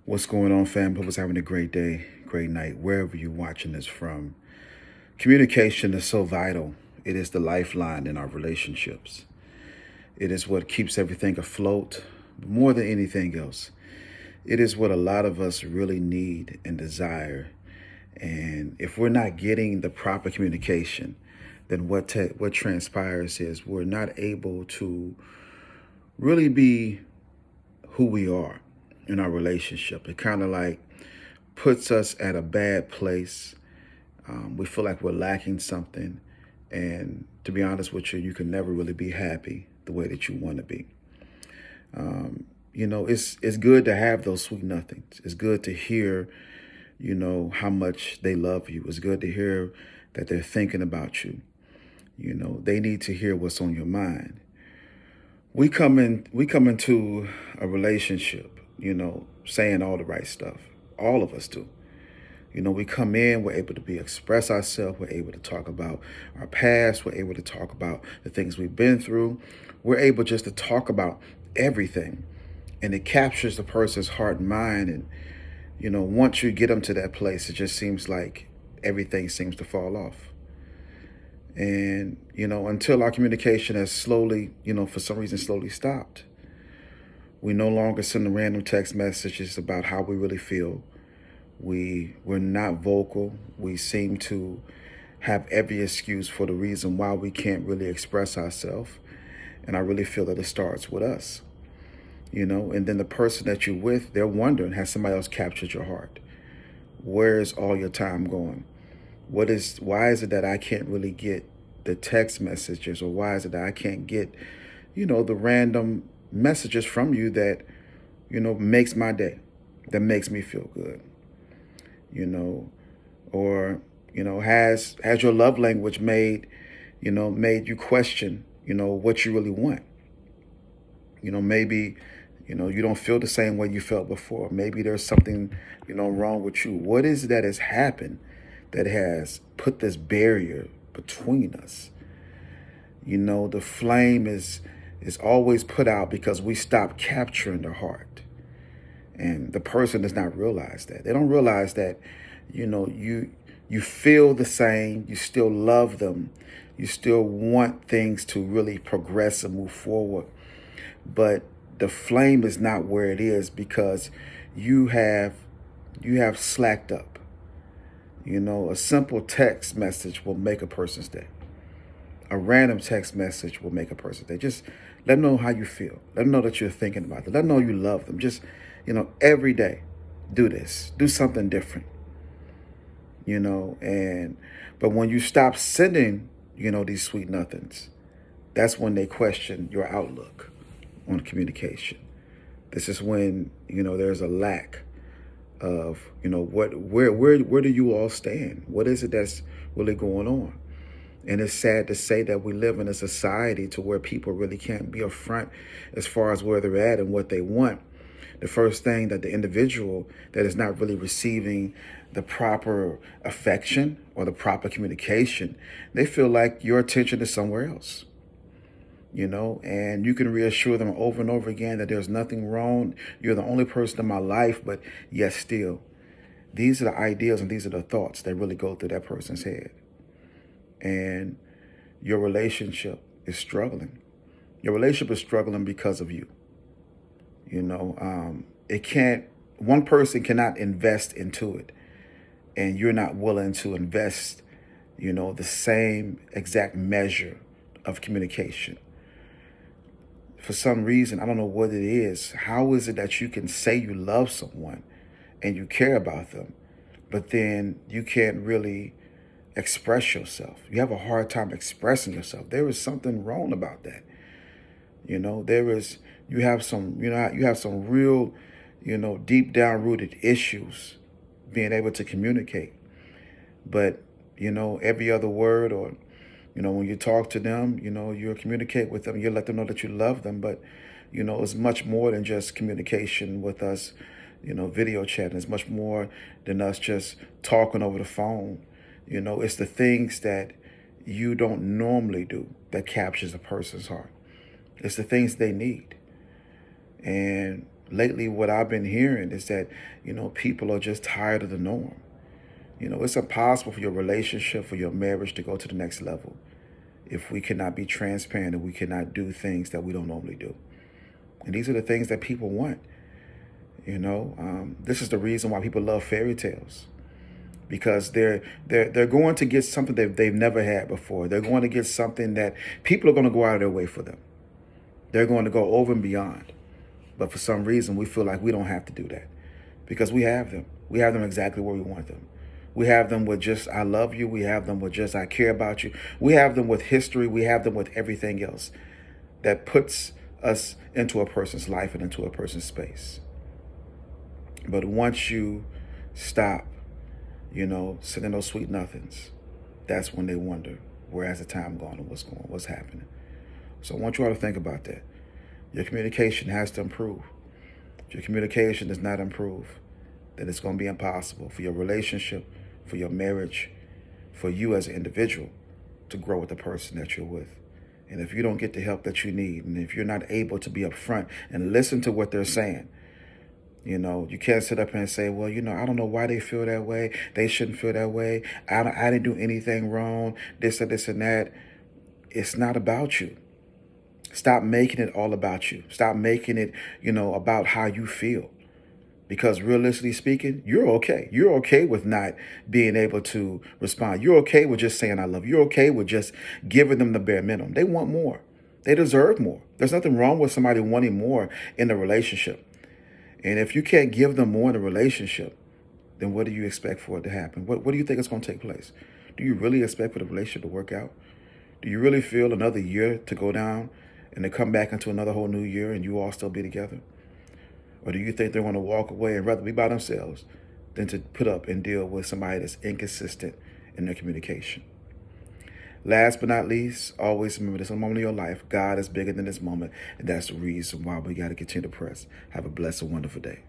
What's going on, fam? Hope it's having a great day, great night, wherever you're watching this from. Communication is so vital. It is the lifeline in our relationships. It is what keeps everything afloat, more than anything else. It is what a lot of us really need and desire. And if we're not getting the proper communication, then what transpires is we're not able to really be who we are in our relationship. It kind of like puts us at a bad place. We feel like we're lacking something. And to be honest with you, you can never really be happy the way that you want to be. It's good to have those sweet nothings. It's good to hear, how much they love you. It's good to hear that they're thinking about you. They need to hear what's on your mind. We come into a relationship, saying all the right stuff. All of us do. We come in, we're able to express ourselves, we're able to talk about our past, we're able to talk about the things we've been through. We're able just to talk about everything. And it captures the person's heart and mind. And, once you get them to that place, it just seems like everything seems to fall off. And, until our communication has slowly, for some reason, slowly stopped. We no longer send the random text messages about how we really feel. We're not vocal. We seem to have every excuse for the reason why we can't really express ourselves. And I really feel that it starts with us, and then the person that you're with, they're wondering, has somebody else captured your heart? Where is all your time going? Why is it that I can't really get the text messages, or why is it that I can't get, the random messages from you that, makes my day, that makes me feel good? Or has your love language made you question what you really want? Maybe you don't feel the same way you felt before. Maybe there's something wrong with you. What is it that has happened that has put this barrier between us? The flame is always put out because we stop capturing the heart. And the person does not realize that. They don't realize that, you feel the same, you still love them, you still want things to really progress and move forward. But the flame is not where it is because you have slacked up. A simple text message will make a person's day. A random text message will make a person's day. Just let them know how you feel. Let them know that you're thinking about them. Let them know you love them. Just, every day, do this. Do something different. But when you stop sending, these sweet nothings, that's when they question your outlook on communication. This is when, there's a lack of, where do you all stand? What is it that's really going on? And it's sad to say that we live in a society to where people really can't be upfront as far as where they're at and what they want. The first thing that the individual that is not really receiving the proper affection or the proper communication, they feel like your attention is somewhere else. And you can reassure them over and over again that there's nothing wrong. You're the only person in my life, but yet still, these are the ideas and these are the thoughts that really go through that person's head. And your relationship is struggling. Your relationship is struggling because of you. One person cannot invest into it, and you're not willing to invest, the same exact measure of communication. For some reason, I don't know what it is. How is it that you can say you love someone and you care about them, but then you can't really express yourself? You have a hard time expressing yourself. There is something wrong about that. You have some real, deep down rooted issues being able to communicate. But, every other word, or, when you talk to them, you communicate with them, you let them know that you love them. But, it's much more than just communication with us, video chatting. It's much more than us just talking over the phone. It's the things that you don't normally do that captures a person's heart. It's the things they need. And lately what I've been hearing is that, people are just tired of the norm. It's impossible for your relationship, for your marriage to go to the next level if we cannot be transparent and we cannot do things that we don't normally do. And these are the things that people want. This is the reason why people love fairy tales, because they're going to get something that they've never had before. They're going to get something that people are going to go out of their way for them. They're going to go over and beyond. But for some reason, we feel like we don't have to do that because we have them. We have them exactly where we want them. We have them with just, I love you. We have them with just, I care about you. We have them with history. We have them with everything else that puts us into a person's life and into a person's space. But once you stop, sending those sweet nothings, that's when they wonder, where has the time gone and what's happening? So I want you all to think about that. Your communication has to improve. If your communication does not improve, then it's going to be impossible for your relationship, for your marriage, for you as an individual to grow with the person that you're with. And if you don't get the help that you need, and if you're not able to be upfront and listen to what they're saying, you can't sit up and say, well, I don't know why they feel that way. They shouldn't feel that way. I didn't do anything wrong. This and this and that. It's not about you. Stop making it all about you. Stop making it, about how you feel. Because realistically speaking, you're okay. You're okay with not being able to respond. You're okay with just saying I love you. You're okay with just giving them the bare minimum. They want more. They deserve more. There's nothing wrong with somebody wanting more in a relationship. And if you can't give them more in a relationship, then what do you expect for it to happen? What do you think is going to take place? Do you really expect for the relationship to work out? Do you really feel another year to go down and to come back into another whole new year and you all still be together? Or do you think they're going to walk away and rather be by themselves than to put up and deal with somebody that's inconsistent in their communication? Last but not least, always remember this: a moment of your life, God is bigger than this moment, and that's the reason why we got to continue to press. Have a blessed and wonderful day.